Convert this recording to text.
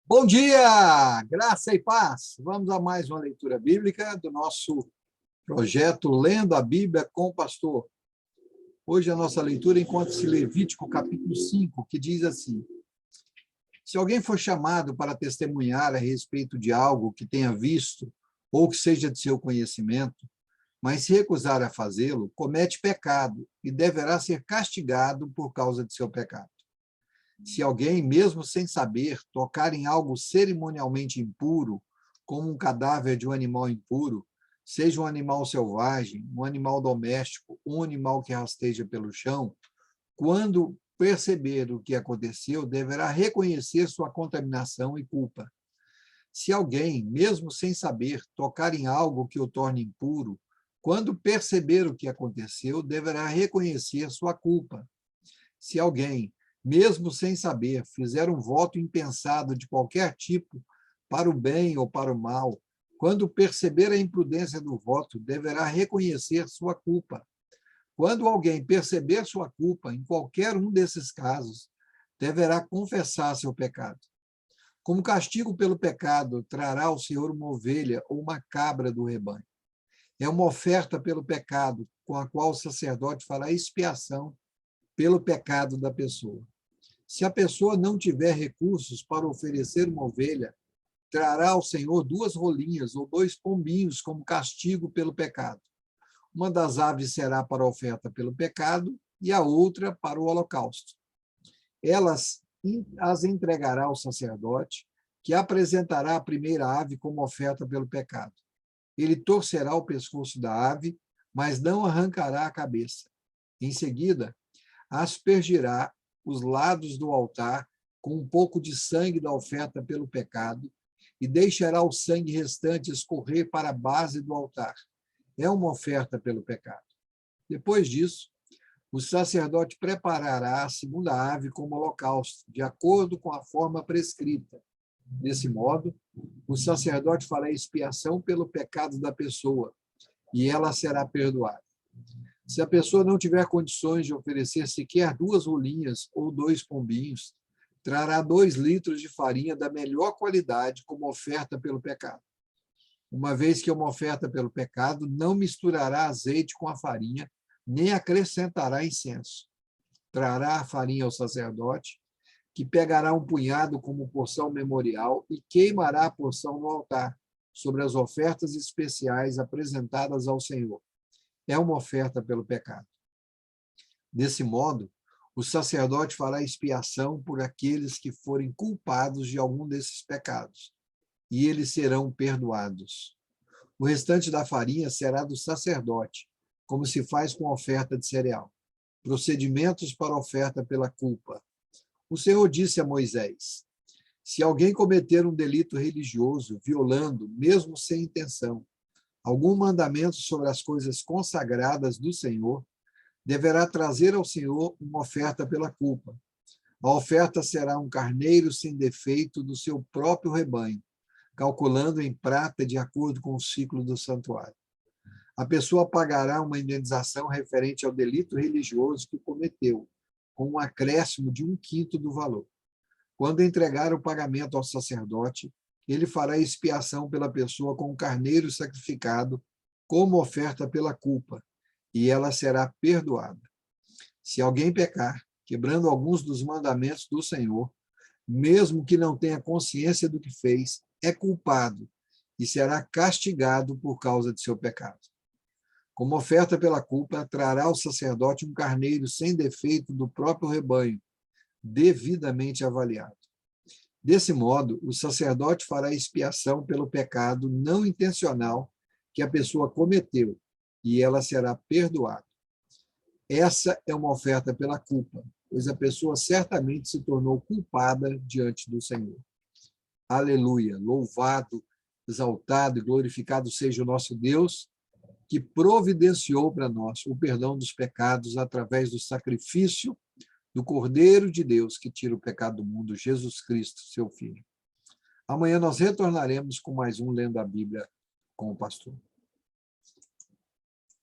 Bom dia, graça e paz. Vamos a mais uma leitura bíblica do nosso projeto Lendo a Bíblia com o Pastor. Hoje a nossa leitura encontra-se em Levítico, capítulo 5, que diz assim: Se alguém for chamado para testemunhar a respeito de algo que tenha visto ou que seja de seu conhecimento, mas se recusar a fazê-lo, comete pecado e deverá ser castigado por causa de seu pecado. Se alguém, mesmo sem saber, tocar em algo cerimonialmente impuro, como um cadáver de um animal impuro, seja um animal selvagem, um animal doméstico, um animal que rasteja pelo chão, quando perceber o que aconteceu, deverá reconhecer sua contaminação e culpa. Se alguém, mesmo sem saber, tocar em algo que o torne impuro, quando perceber o que aconteceu, deverá reconhecer sua culpa. Se alguém, mesmo sem saber, fizer um voto impensado de qualquer tipo, para o bem ou para o mal, quando perceber a imprudência do voto, deverá reconhecer sua culpa. Quando alguém perceber sua culpa, em qualquer um desses casos, deverá confessar seu pecado. Como castigo pelo pecado, trará ao Senhor uma ovelha ou uma cabra do rebanho. É uma oferta pelo pecado, com a qual o sacerdote fará expiação pelo pecado da pessoa. Se a pessoa não tiver recursos para oferecer uma ovelha, trará ao Senhor 2 rolinhas ou 2 pombinhos como castigo pelo pecado. Uma das aves será para a oferta pelo pecado e a outra para o holocausto. Elas as entregará ao sacerdote, que apresentará a primeira ave como oferta pelo pecado. Ele torcerá o pescoço da ave, mas não arrancará a cabeça. Em seguida, aspergirá os lados do altar com um pouco de sangue da oferta pelo pecado e deixará o sangue restante escorrer para a base do altar. É uma oferta pelo pecado. Depois disso, o sacerdote preparará a segunda ave como holocausto, de acordo com a forma prescrita. Desse modo, o sacerdote fará expiação pelo pecado da pessoa e ela será perdoada. Se a pessoa não tiver condições de oferecer sequer 2 rolinhas ou 2 pombinhos, trará 2 litros de farinha da melhor qualidade como oferta pelo pecado. Uma vez que é uma oferta pelo pecado, não misturará azeite com a farinha, nem acrescentará incenso. Trará a farinha ao sacerdote, que pegará um punhado como porção memorial e queimará a porção no altar, sobre as ofertas especiais apresentadas ao Senhor. É uma oferta pelo pecado. Desse modo, o sacerdote fará expiação por aqueles que forem culpados de algum desses pecados, e eles serão perdoados. O restante da farinha será do sacerdote, como se faz com a oferta de cereal. Procedimentos para oferta pela culpa. O Senhor disse a Moisés: se alguém cometer um delito religioso, violando, mesmo sem intenção, algum mandamento sobre as coisas consagradas do Senhor, deverá trazer ao Senhor uma oferta pela culpa. A oferta será um carneiro sem defeito do seu próprio rebanho, calculando em prata de acordo com o ciclo do santuário. A pessoa pagará uma indenização referente ao delito religioso que cometeu, com um acréscimo de 1/5 do valor. Quando entregar o pagamento ao sacerdote, ele fará expiação pela pessoa com um carneiro sacrificado como oferta pela culpa, e ela será perdoada. Se alguém pecar, quebrando alguns dos mandamentos do Senhor, mesmo que não tenha consciência do que fez, é culpado e será castigado por causa de seu pecado. Como oferta pela culpa, trará ao sacerdote um carneiro sem defeito do próprio rebanho, devidamente avaliado. Desse modo, o sacerdote fará expiação pelo pecado não intencional que a pessoa cometeu, e ela será perdoada. Essa é uma oferta pela culpa, pois a pessoa certamente se tornou culpada diante do Senhor. Aleluia! Louvado, exaltado e glorificado seja o nosso Deus, que providenciou para nós o perdão dos pecados através do sacrifício do Cordeiro de Deus que tira o pecado do mundo, Jesus Cristo, seu Filho. Amanhã nós retornaremos com mais um Lendo a Bíblia com o Pastor.